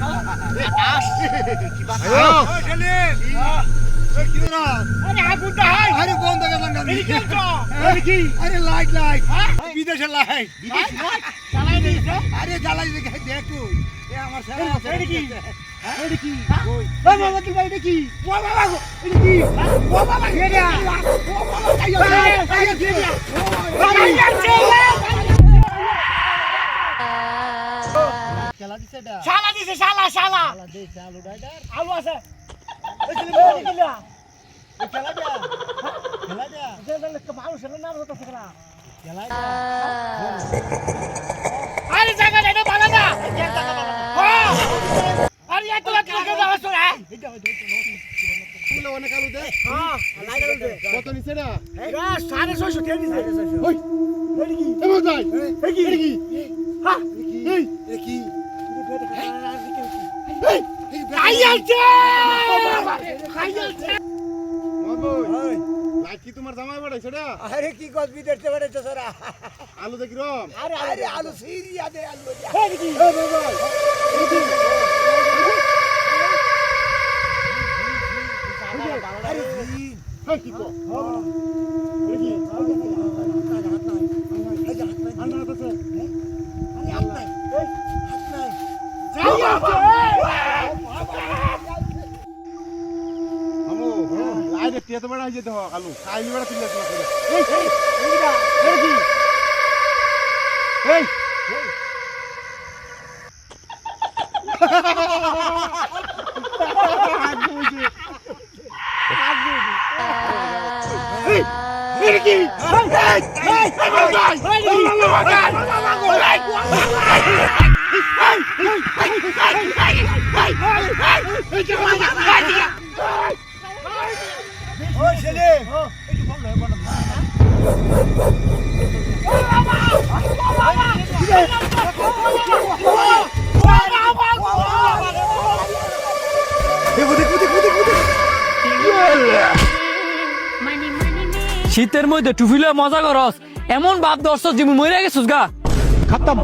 আকাশ কি বাতাস ওই সেলিম ওই কি রে আরে আগুনটা হাই আরে বন্ধ করে লাগান এই কি তো আরে কি আরে লাইট লাইট বিদেশের লাইট বিদেশ লাইট জ্বালাই দিছে আরে জ্বালাই দিছে দেখ তুই এ আমার সারা আছে এটা কি এটা কি ওই বাবা তুই ভাই এটা কি ও বাবা এটা কি ও বাবা এটা ও বাবা কাইয়া দিয়া বাবা যাচ্ছে খেলা দিছে এটা শালা দিছে শালা শালা শালা দে আলু ডাইডার আলু আছে ওই ছেলে বলি কিলা ওই খেলা দে খেলা দে যে মানুষ এর নাম হতো খেলা খেলা দে আরে জায়গা এটা ভালো না কেন টাকা ভালো না আরে এত টাকা দাও তো হ্যাঁ এটা তুই অনেক আলু দে হ্যাঁ লাই আলু দে কত নিছে না এরা 650 টাকা দিছে ওই এটা কি এমন যাই এটা কি হ্যাঁ এই এটা কি খাইয়াছে খাইয়াছে মাবই লাকি তোমার জামাই বাড়াইছে রে আরে কি কস বিদেশে বাড়াইছে সারা আলু দেখি রম আরে আরে আলু সিরিয়া দে আলু এই কি এ বাবা এই কি আরে জি হ্যাঁ কি কো এই কি হাত নাই আরে হাত নাই হাত নাই যাইয়াছে আরে টিয়া তো বড় হয়ে যেতে আলু খাইলি বড় কিল্লা করে এই এইটা এই কি এই এই কি ওই সেলিম একটু ফোন লয় বড় ও বাবা শীতের মধ্যে টুফিলে মজা করস এমন ভাব দর্শক যে মরে গেছিস গা খতম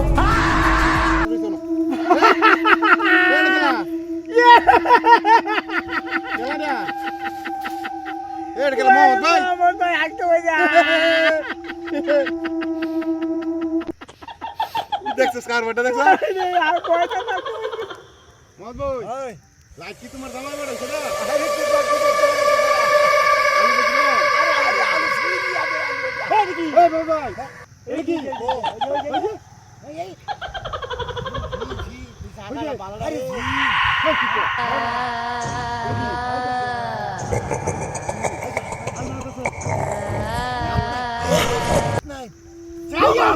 দেখছিস কারবারটা দেখছ মহম্মদ ভাই লাকি তোমার জামাই বাড়াইছে না আরে কি করছিস আরে আলু সিরিয়া দে আলু কি এই বাবা এই কি এই সাগা ভালো আরে কি কো নাই যাইয়া